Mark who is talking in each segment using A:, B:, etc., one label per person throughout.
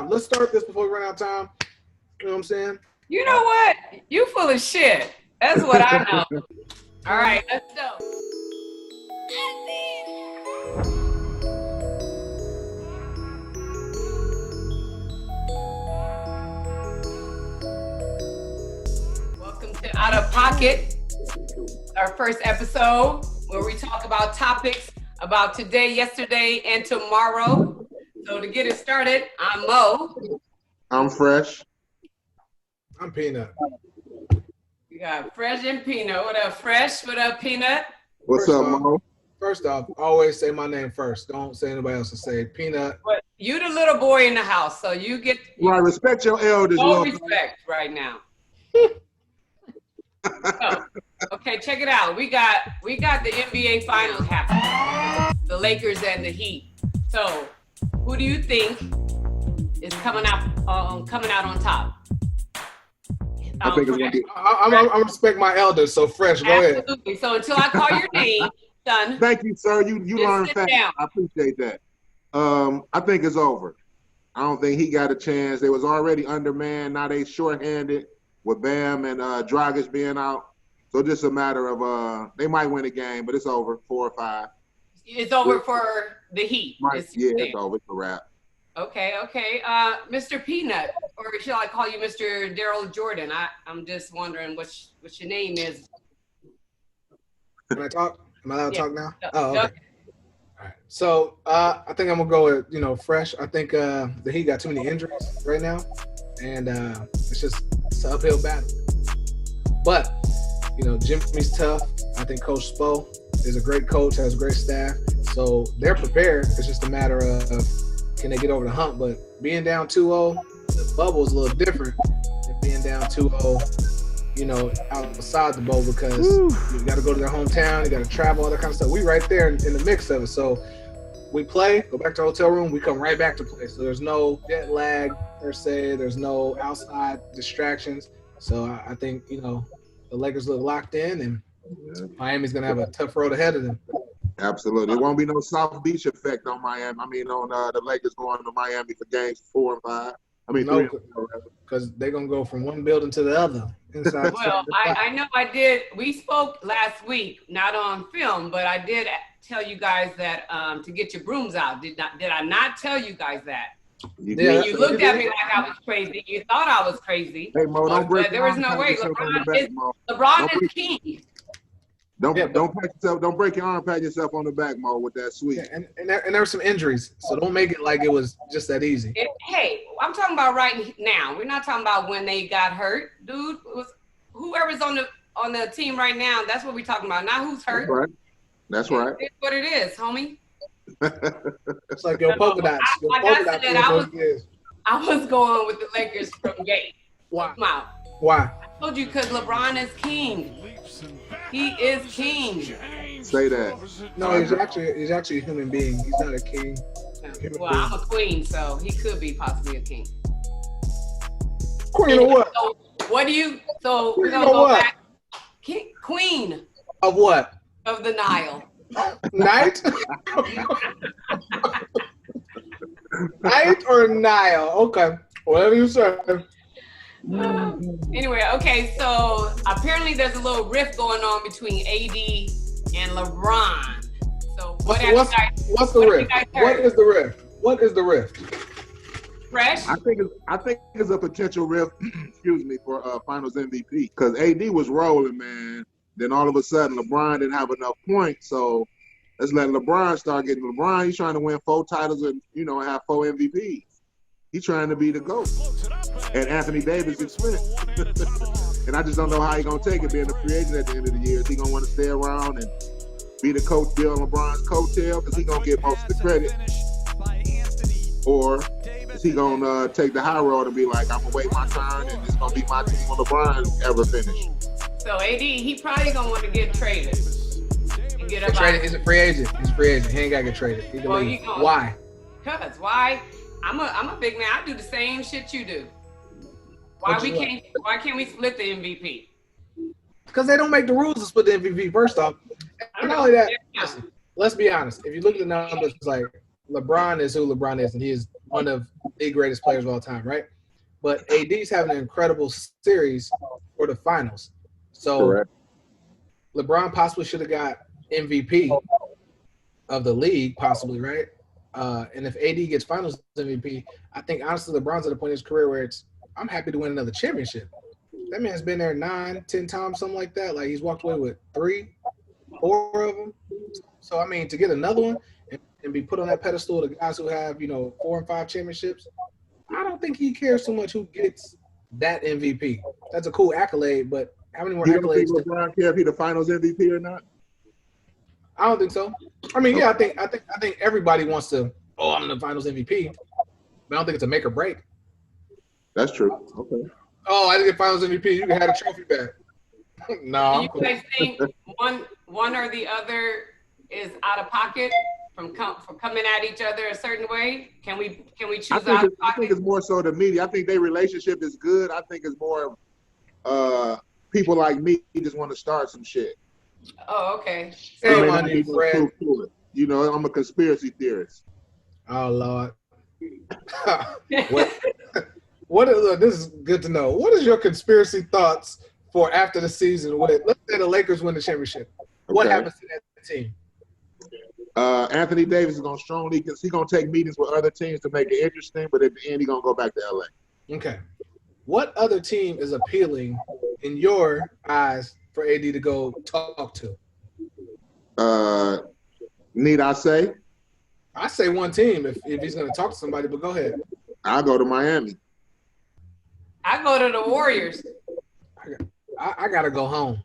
A: time. Let's start this before we run out of time. You know what I'm saying?
B: You know what? You full of shit. That's what I know. All right, let's go. Welcome to Out of Pocket, our first episode where we talk about topics about today, yesterday, and tomorrow. So to get it started, I'm Mo.
C: I'm Fresh.
A: I'm Peanut.
B: We got Fresh and Peanut. What up, Fresh? What up, Peanut?
C: What's up, Mo?
A: First off, always say my name first. Don't say anybody else to say Peanut.
B: But you the little boy in the house, so you get
C: Right, respect your elders.
B: no respect right now. So, okay, check it out. We got the NBA Finals happening. The Lakers and the Heat. So, who do you think is coming out on top?
C: I think it's gonna be.
A: I respect my elders, so Fresh, go ahead.
B: Absolutely. So until I call your name, son.
C: Thank you, sir. You learned
B: sit
C: fast.
B: down.
C: I appreciate that. I think it's over. I don't think he got a chance. They was already undermanned. Now they shorthanded with Bam and Dragic being out. So just a matter of they might win a game, but it's over 4 or 5.
B: It's over for the Heat.
C: It's over. It's a wrap.
B: Okay. Mr. Peanut, or shall I call you Mr. Daryl Jordan? I'm just wondering what your name is.
A: Can I talk? Am I allowed to talk now?
B: Yeah.
A: Oh, okay. All right. So I think I'm gonna go with Fresh. I think the Heat got too many injuries right now, and it's an uphill battle. But Jimmy's tough. I think Coach Spo is a great coach, has a great staff, so they're prepared. It's just a matter of can they get over the hump. But being down 2-0, the bubble is a little different than being down 2-0, outside the bowl, because you got to go to their hometown, you got to travel, all that kind of stuff. We right there in the mix of it. So we play, go back to our hotel room, we come right back to play. So there's no jet lag per se, there's no outside distractions. So I think, the Lakers look locked in, and Miami's going to have a tough road ahead of them.
C: Absolutely. It won't be no South Beach effect on Miami. I mean, on the Lakers going to Miami for games 4 and 5. I mean,
A: no,
C: 3 and 4.
A: Because they're going to go from one building to the other.
B: Well, I know I did. We spoke last week, not on film, but I did tell you guys that to get your brooms out. Did I not tell you guys that? You looked at me like I was crazy. You thought I was crazy.
C: Hey, Mo, don't break.
B: There was no way. LeBron is king.
C: Don't break your arm, pat yourself on the back, Mo, with that sweet.
A: Yeah, and there were some injuries, so don't make it like it was just that easy.
B: Hey, I'm talking about right now. We're not talking about when they got hurt, dude. It was whoever's on the team right now. That's what we're talking about. Not who's hurt.
C: That's right.
B: It's what it is, homie.
A: It's like your polka dots.
B: I was going with the Lakers from gate.
A: Why?
B: I told you because LeBron is king. He is king.
C: Say that.
A: No, he's actually a human being. He's not a king.
B: Well, I'm a queen, so he could be possibly a king.
A: Queen of what?
B: So what do you? So we're gonna
A: go
B: what?
A: back.
B: Queen
A: of what?
B: Of the Nile.
A: Night? Night or Nile? Okay, whatever you say.
B: Anyway, okay, so apparently there's a little rift going on between AD and LeBron. So what's
A: the rift? What is the rift?
B: Fresh?
C: I think it's a potential rift, for Finals MVP, because AD was rolling, man. Then all of a sudden LeBron didn't have enough points, so let's let LeBron start getting. LeBron, he's trying to win 4 titles and have 4 MVPs. He's trying to be the GOAT. At Anthony Davis' expense. And I just don't know how he's going to take it being a free agent at the end of the year. Is he going to want to stay around and be the coach, be on LeBron's coattail? Because he's going to get most of the credit. Or is he going to take the high road and be like, I'm going to wait my turn and it's going to be my team when LeBron ever finish?
B: So AD, he probably going to want to get traded.
A: He's a free agent. He ain't got to get traded. He can leave. Why?
B: Because why? I'm a big man. I do the same shit you do. Why can't we split the MVP?
A: Because they don't make the rules to split the MVP, first off. And not only that, let's be honest. If you look at the numbers, it's like LeBron is who LeBron is, and he is one of the greatest players of all time, right? But AD's having an incredible series for the finals. So
C: Correct.
A: LeBron possibly should have got MVP of the league, possibly, right? And if AD gets finals MVP, I think honestly LeBron's at a point in his career where I'm happy to win another championship. That man's been there 9, 10 times, something like that. Like he's walked away with 3, 4 of them. So I mean, to get another one and be put on that pedestal to guys who have 4 and 5 championships, I don't think he cares too much who gets that MVP. That's a cool accolade, but how many more
C: You don't
A: accolades?
C: think LeBron care if he's the Finals MVP or not?
A: I don't think so. I mean, yeah, I think everybody wants to. Oh, I'm the Finals MVP, but I don't think it's a make or break.
C: That's true. Okay.
A: Oh, I didn't get Finals MVP. You can have the trophy back. No.
B: Do you guys think one or the other is out of pocket from coming at each other a certain way? Can we choose out of pocket?
C: I think it's more so the media. I think their relationship is good. I think it's more people like me just want to start some shit.
B: Oh, okay.
A: Same on you, Fred.
C: You know, I'm a conspiracy theorist.
A: Oh Lord. What this is good to know. What is your conspiracy thoughts for after the season? Let's say the Lakers win the championship. What happens to that team?
C: Anthony Davis is going to strongly, because he's going to take meetings with other teams to make it interesting, but at the end, he's going to go back to LA.
A: Okay. What other team is appealing in your eyes for AD to go talk to?
C: Need I say?
A: I say one team if he's going to talk to somebody, but go ahead.
C: I'll go to Miami.
B: I go to the Warriors.
A: I got to go home.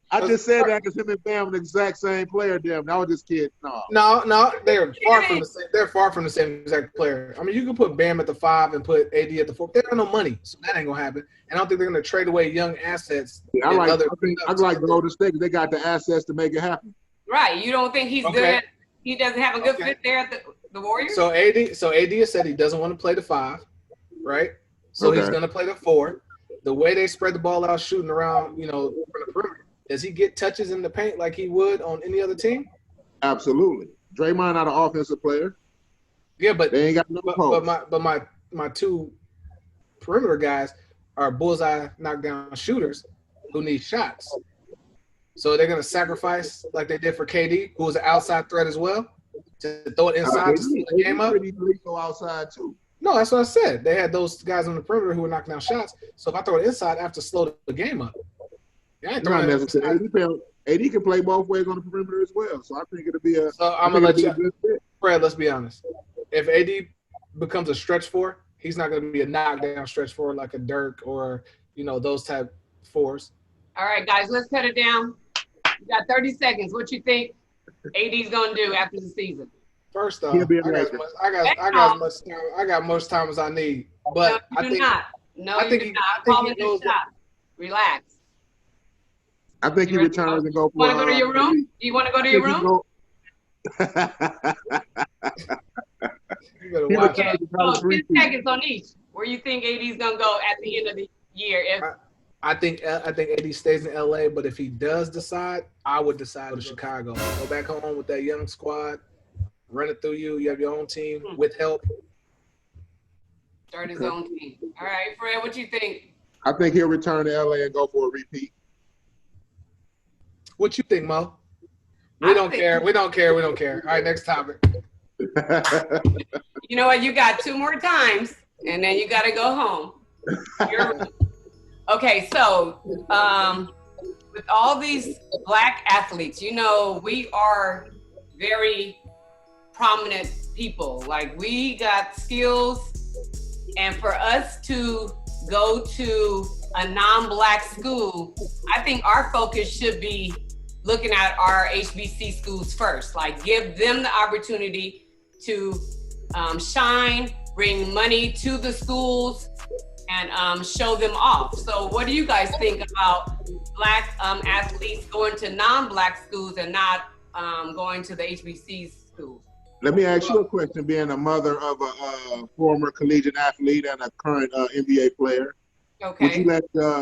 C: I just said that because him and Bam are the exact same player. Damn, I was just kidding.
A: No, they're far from the same. They're far from the same exact player. I mean, you can put Bam at the 5 and put AD at the 4. They don't have no money, so that ain't gonna happen. And I don't think they're gonna trade away young assets.
C: I like Golden State because they got the assets to make it happen.
B: Right. You don't think he's good? He doesn't have a good fit there at the Warriors.
A: So AD has said he doesn't want to play the 5, right? So he's gonna play the 4. The way they spread the ball out, shooting around, from the perimeter. Does he get touches in the paint like he would on any other team?
C: Absolutely. Draymond not an offensive player.
A: Yeah, but
C: they ain't got no post.
A: But my 2 perimeter guys are bullseye knockdown shooters who need shots. So they're gonna sacrifice like they did for KD, who was an outside threat as well, to throw it inside to slow the game up.
C: Go outside too.
A: No, that's what I said. They had those guys on the perimeter who were knocking down shots. So if I throw it inside, I have to slow the game up.
C: Not necessarily. AD can play both ways on the perimeter as well. So I think it'll be a.
A: So I'm gonna let you, Fred. Let's be honest. If AD becomes a stretch 4, he's not gonna be a knockdown stretch 4 like a Dirk or those type 4s.
B: All right, guys, let's cut it down. You got 30 seconds. What you think AD's gonna do after the season?
A: First off, I got much time as I need. But
B: no, you do not. No,
A: I think
B: you do not. Call it a shot. Relax.
C: I think he returns and go for.
B: Want to go to your room? Do you want to go to your room? Okay, so 10 seconds on each. Where you think AD's gonna go at the end of the year?
A: I think AD stays in LA, but if he does decide, I would decide to Chicago. Go back home with that young squad, run it through you. You have your own team with help.
B: Start his own team. All right, Fred, what you think?
C: I think he'll return to LA and go for a repeat.
A: What you think, Mo? We don't care. All right, next topic.
B: You know what? You got 2 more times, and then you got to go home. Okay, so with all these Black athletes, we are very prominent people. Like, we got skills, and for us to go to a non-Black school, I think our focus should be looking at our HBC schools first. Like, give them the opportunity to shine, bring money to the schools, and show them off. So what do you guys think about Black athletes going to non-Black schools and not going to the HBC schools?
C: Let me ask you a question, being a mother of a former collegiate athlete and a current NBA player.
B: Okay.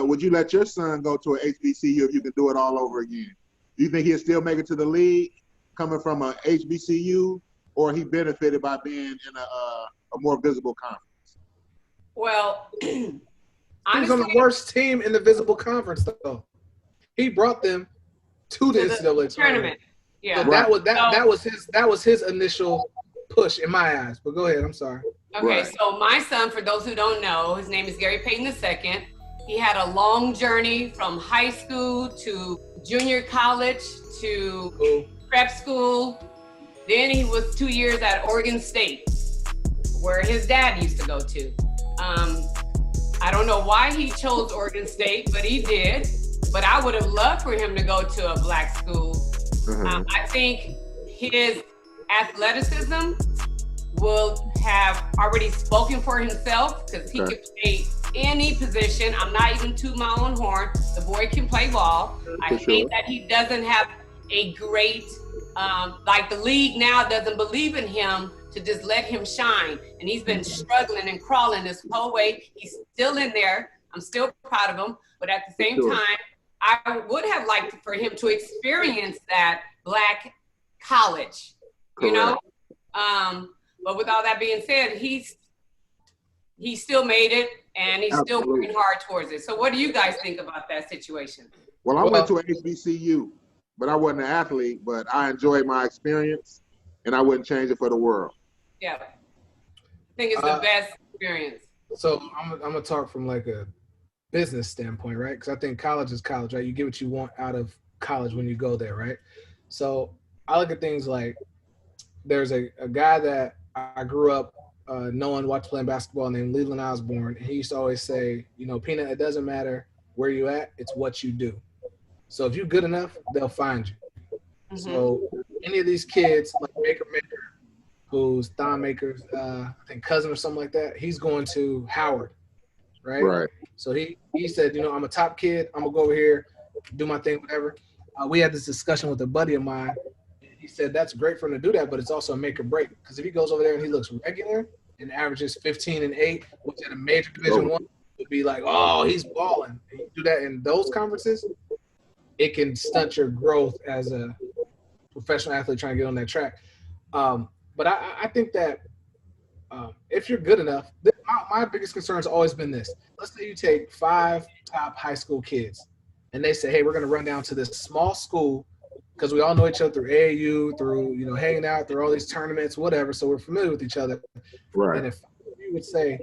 C: Would you let your son go to an HBCU if you could do it all over again? Do you think he'll still make it to the league? coming from a HBCU, or he benefited by being in a more visible conference?
B: Well,
A: he
B: honestly,
A: was on the worst team in the visible conference, though. He brought them to the NCAA tournament.
B: Yeah,
A: so that was his initial push in my eyes. But go ahead. I'm sorry.
B: Okay, so my son, for those who don't know, his name is Gary Payton II. He had a long journey from high school to junior college to prep school. Then he was 2 years at Oregon State, where his dad used to go to. I don't know why he chose Oregon State, but he did. But I would have loved for him to go to a black school. I think his athleticism will have already spoken for himself, because he can play any position. I'm not even tooting my own horn. The boy can play ball. I think that he doesn't have a great, like the league now doesn't believe in him to just let him shine. And he's been struggling and crawling this whole way. He's still in there. I'm still proud of him. But at the same time, I would have liked for him to experience that black college, you know? But with all that being said, he still made it, and he's still working hard towards it. So what do you guys think about that situation?
C: Well, I went to an HBCU, but I wasn't an athlete, but I enjoyed my experience, and I wouldn't change it for the world.
B: Yeah. I think it's the best experience.
A: So I'm going to talk from like a business standpoint, right? Because I think college is college, right? You get what you want out of college when you go there, right? So I look at things like there's a guy that I grew up knowing, watched playing basketball, named Leland Osborne. And he used to always say, you know, Peanut, it doesn't matter where you at, it's what you do. So if you're good enough, they'll find you. So any of these kids, like Maker, who's Thon Maker's, I think cousin or something like that, he's going to Howard, right? So he said, you know, I'm a top kid. I'm going to go over here, do my thing, whatever. We had this discussion with a buddy of mine. He said that's great for him to do that, but it's also a make or break. Because if he goes over there and he looks regular and averages 15 and 8, which at a major Division I would be like, oh, he's balling. And you do that in those conferences, it can stunt your growth as a professional athlete trying to get on that track. But I think that if you're good enough, my biggest concern has always been this. Let's say you take 5 top high school kids and they say, hey, we're going to run down to this small school because we all know each other through AAU, through, you know, hanging out, through all these tournaments, whatever. So we're familiar with each other. And if you would say,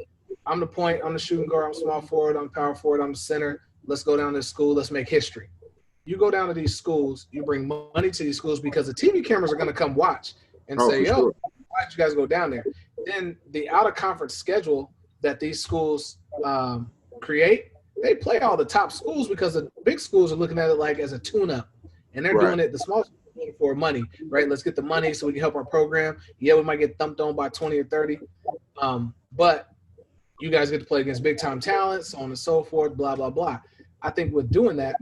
A: I'm the point, I'm the shooting guard, I'm small forward, I'm power forward, I'm the center, let's go down to this school, let's make history. You go down to these schools, you bring money to these schools because the TV cameras are going to come watch and say, yo, why did you guys go down there? Then the out-of-conference schedule that these schools create, they play all the top schools because the big schools are looking at it like as a tune-up. And they're doing it, the small schools are doing it for money, right? Let's get the money so we can help our program. Yeah, we might get thumped on by 20 or 30. But you guys get to play against big-time talent, so on and so forth, blah, blah, blah. I think with doing that,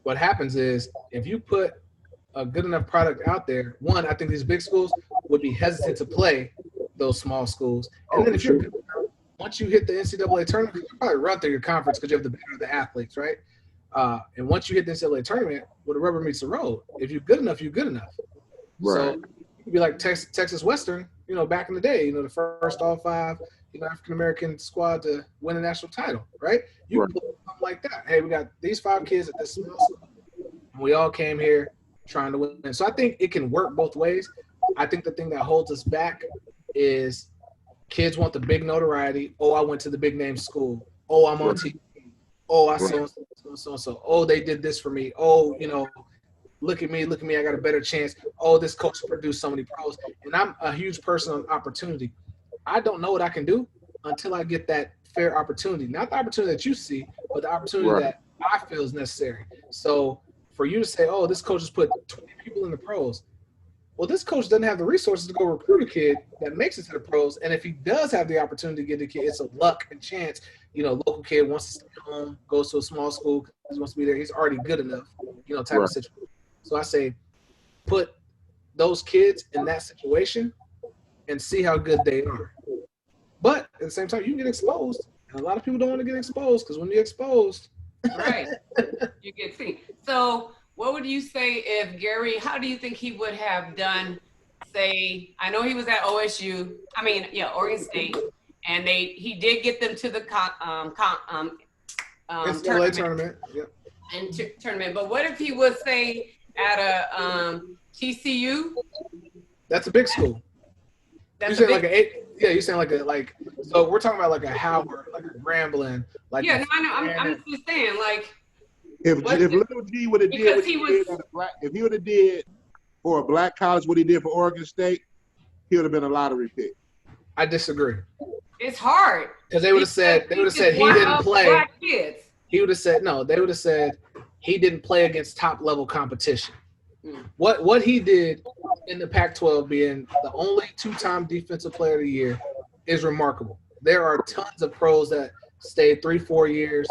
A: what happens is if you put a good enough product out there, one, I think these big schools would be hesitant to play those small schools. And then if you're once you hit the NCAA tournament, you probably run through your conference because you have the better of the athletes, right? And once you hit the NCAA tournament, where the rubber meets the road, if you're good enough, you're good enough. So you could be like Texas Western, you know, back in the day, you know, the first all-5, you know, African-American squad to win a national title, right? You can put something like that. Hey, we got these 5 kids at this small school, and we all came here trying to win. So I think it can work both ways. I think the thing that holds us back is kids want the big notoriety. Oh, I went to the big name school. Oh, I'm on TV. Oh, I so. Oh, they did this for me. Oh, you know, look at me. I got a better chance. Oh, this coach produced so many pros. And I'm a huge person on opportunity. I don't know what I can do until I get that fair opportunity. Not the opportunity that you see, but the opportunity that I feel is necessary. So for you to say, oh, this coach has put 20 people in the pros. Well, this coach doesn't have the resources to go recruit a kid that makes it to the pros. And if he does have the opportunity to get the kid, it's a luck and chance. You know, local kid wants to stay home, goes to a small school because he wants to be there. He's already good enough, you know, type of situation. So I say put those kids in that situation and see how good they are. But at the same time, you can get exposed. And a lot of people don't want to get exposed because when you're exposed.
B: Right. You get seen. So what would you say if Gary, how do you think he would have done, say, I know he was at Oregon State, and he did get them to the
A: tournament. Yep.
B: Tournament. But what if he was, say, at a TCU?
A: That's a big school.
B: That's
A: you saying like you're saying so we're talking about like a Howard, like a Grambling, like
B: no, I know. I'm just saying, like,
C: if Little G would have did if he would have did for a black college what he did for Oregon State, he would have been a lottery pick.
A: I disagree.
B: It's hard
A: because they would have said he didn't play. He would have said no. They would have said he didn't play against top level competition. What he did in the Pac-12, being the only 2-time defensive player of the year, is remarkable. There are tons of pros that stayed 3-4 years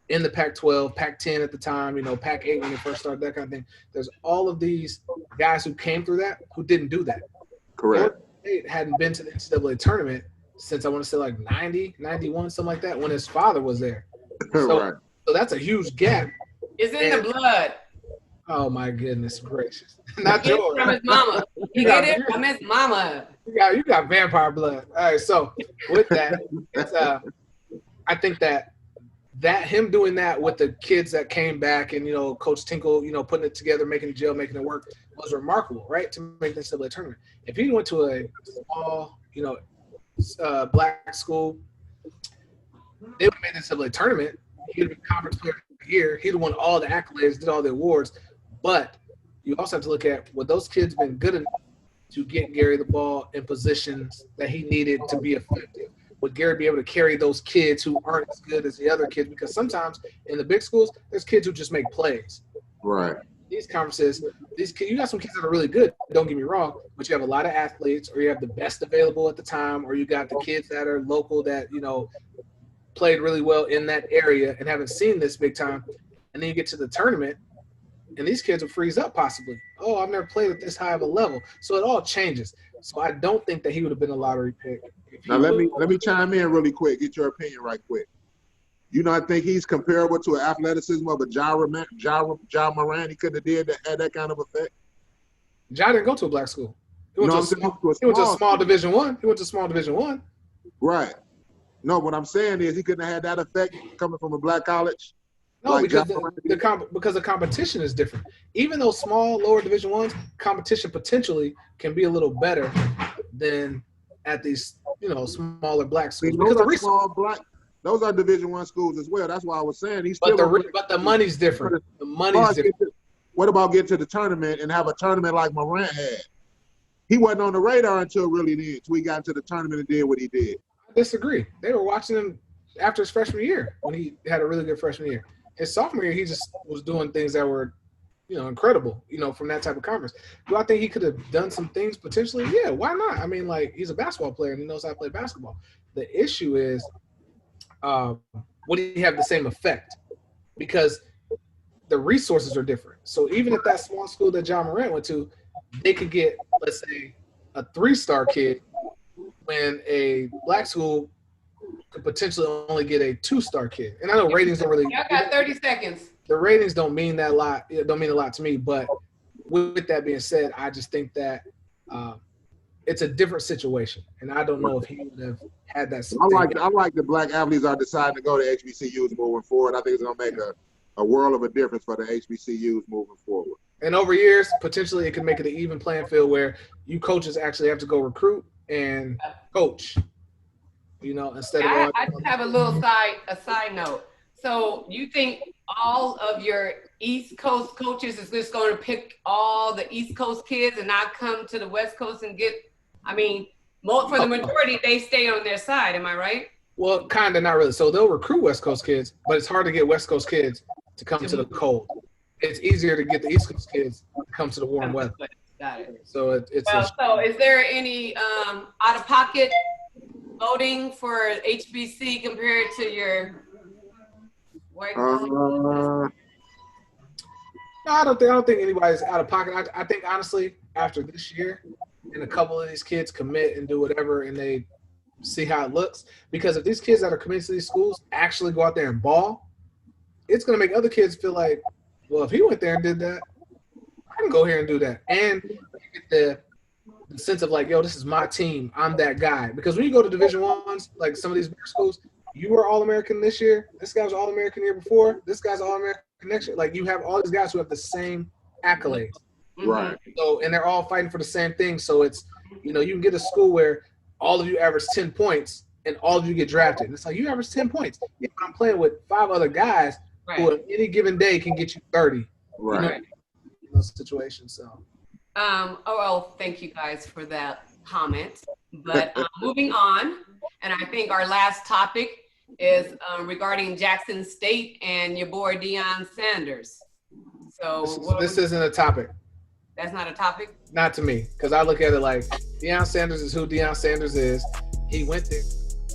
A: in the Pac-12, Pac-10 at the time, Pac-8 when they first started, that kind of thing. There's all of these guys who came through that who didn't do that.
C: Correct.
A: State hadn't been to the NCAA tournament since I want to say like 90, 91, something like that, when his father was there. So that's a huge gap.
B: It's in the blood.
A: Oh my goodness gracious! Not yours.
B: From his mama. He get it from his mama.
A: You got vampire blood. All right. So with that, I think that him doing that with the kids that came back and Coach Tinkle putting it together, making it gel, making it work was remarkable, right? To make the NCAA tournament. If he went to a small black school, they would have made the NCAA tournament. He'd have been conference player of the year. He'd have won all the accolades, did all the awards. But you also have to look at, would those kids been good enough to get Gary the ball in positions that he needed to be effective? Would Gary be able to carry those kids who aren't as good as the other kids? Because sometimes in the big schools, there's kids who just make plays.
C: Right.
A: These conferences, you got some kids that are really good, don't get me wrong, but you have a lot of athletes, or you have the best available at the time, or you got the kids that are local that, played really well in that area and haven't seen this big time. And then you get to the tournament, and these kids will freeze up possibly. Oh, I've never played at this high of a level. So it all changes. So I don't think that he would have been a lottery pick.
C: Now let me chime in really quick. Get your opinion right quick. You not think he's comparable to an athleticism of a Ja Morant? He couldn't have had that kind of effect.
A: Ja didn't go to a black school. He went to a small Division I. He went to small Division I.
C: Right. No, what I'm saying is he couldn't have had that effect coming from a black college.
A: No, like because the competition is different. Even though small, lower Division I's, competition potentially can be a little better than at these, smaller black schools.
C: Those are Division I schools as well. That's why I was saying he's
A: still. But the money's different. The money's different.
C: What about getting to the tournament and have a tournament like Morant had? He wasn't on the radar until he got into the tournament and did what he did.
A: I disagree. They were watching him after his freshman year when he had a really good freshman year. His sophomore year, he just was doing things that were, incredible, from that type of conference. Do I think he could have done some things potentially? Yeah, why not? I mean, he's a basketball player and he knows how to play basketball. The issue is, would he have the same effect? Because the resources are different. So even at that small school that Ja Morant went to, they could get, let's say, a 3-star kid when a black school could potentially only get a 2-star kid. And I know ratings don't really.
B: I got 30 seconds.
A: The ratings don't mean that lot. It don't mean a lot to me. But with that being said, I just think that it's a different situation, and I don't know if he would have had that.
C: I like the black athletes are deciding to go to HBCUs moving forward. I think it's going to make a world of a difference for the HBCUs moving forward.
A: And over years, potentially, it could make it an even playing field where you coaches actually have to go recruit and coach. Instead of
B: I just have a side note. So you think all of your East Coast coaches is just going to pick all the East Coast kids and not come to the West Coast and get? I mean, for the majority, they stay on their side. Am I right?
A: Well, kind of, not really. So they'll recruit West Coast kids, but it's hard to get West Coast kids to come to the cold. It's easier to get the East Coast kids to come to the warm weather.
B: Got it.
A: So
B: so is there any out-of-pocket voting for HBC compared to your white?
A: No, I don't think anybody's out of pocket. I think honestly, after this year, and a couple of these kids commit and do whatever, and they see how it looks. Because if these kids that are committed to these schools actually go out there and ball, it's going to make other kids feel like, well, if he went there and did that, I can go here and do that. And get the sense of like, yo, this is my team. I'm that guy. Because when you go to Division Ones, like some of these bigger schools, you were All-American this year. This guy was All-American the year before. This guy's All-American next year. Like you have all these guys who have the same accolades.
C: Right.
A: So, and they're all fighting for the same thing. So it's, you know, you can get a school where all of you average 10 points and all of you get drafted. And it's like, you average 10 points. Yeah, but I'm playing with 5 other guys who on any given day can get you 30.
C: Right.
A: You know, in those situations. So.
B: Well, thank you guys for that comment. But moving on, and I think our last topic is regarding Jackson State and your boy Deion Sanders. So
A: this isn't a topic.
B: That's not a topic?
A: Not to me, because I look at it like Deion Sanders is who Deion Sanders is. He went there.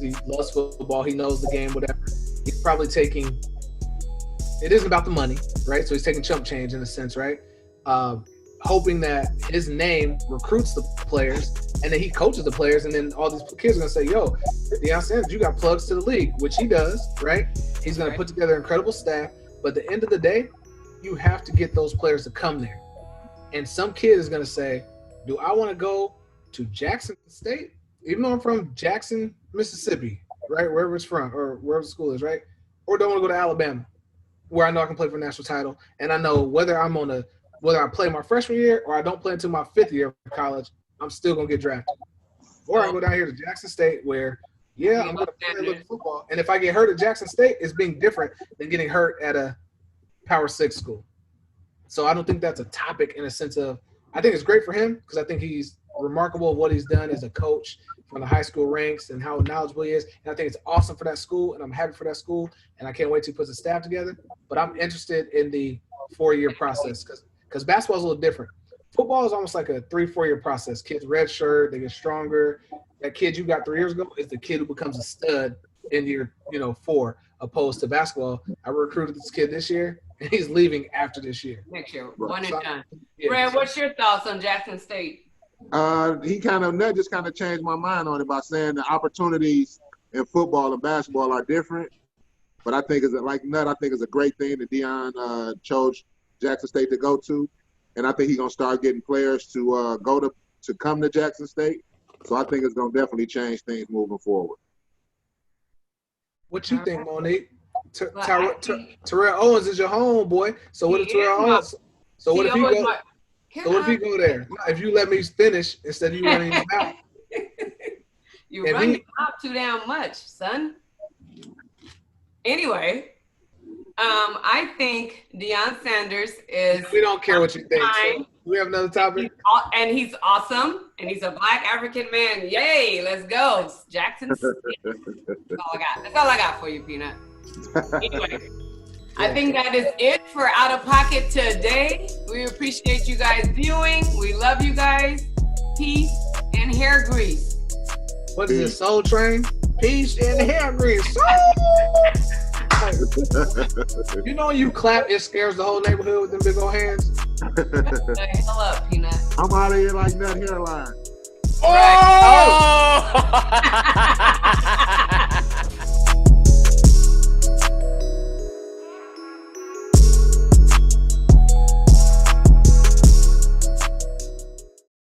A: He loves football. He knows the game, whatever. He's probably taking – it isn't about the money, right? So he's taking chump change in a sense, right? Hoping that his name recruits the players and then he coaches the players, and then all these kids are going to say, yo, Deion Sanders, you got plugs to the league, which he does, right? He's going to put together an incredible staff. But at the end of the day, you have to get those players to come there. And some kid is going to say, do I want to go to Jackson State, even though I'm from Jackson, Mississippi, right, wherever it's from or wherever the school is, right? Or do I want to go to Alabama, where I know I can play for a national title, and I know whether I play my freshman year or I don't play until my 5th year of college, I'm still going to get drafted. Or I go down here to Jackson State where, yeah, I'm going to play a little football. And if I get hurt at Jackson State, it's being different than getting hurt at a Power 6 school. So I don't think that's a topic in a sense of – I think it's great for him because I think he's remarkable of what he's done as a coach from the high school ranks and how knowledgeable he is. And I think it's awesome for that school, and I'm happy for that school, and I can't wait till he puts the staff together. But I'm interested in the 4-year process because basketball is a little different. Football is almost like a 3-4 year process. Kids redshirt, they get stronger. That kid you got 3 years ago is the kid who becomes a stud in year 4, opposed to basketball. I recruited this kid this year, and he's leaving after this year.
B: Next year, one and done.
A: Yeah,
B: Brad, what's your thoughts on Jackson State?
C: That just kind of changed my mind on it by saying the opportunities in football and basketball are different. But I think I think it's a great thing that Deion chose Jackson State to go to, and I think he's gonna start getting players to come to Jackson State. So I think it's gonna definitely change things moving forward.
A: What you think, Monique? Terrell Owens is your homeboy. So what if Terrell Owens? So what if he go? So what if he go there? If you let me finish instead of you running his mouth.
B: You run your mouth too damn much, son. Anyway. I think Deion Sanders is.
A: We don't care what you think. So we have another topic.
B: And he's awesome. And he's a Black African man. Yay! Let's go, Jackson. That's all I got. That's all I got for you, Peanut. Anyway, I think that is it for Out of Pocket today. We appreciate you guys viewing. We love you guys. Peace and hair grease.
A: What is it? Soul Train? Peace and hair grease. You know when you clap, it scares the whole neighborhood with them big old hands.
B: Shut the hell up, Peanut.
C: I'm out of here like that hairline.
A: Oh!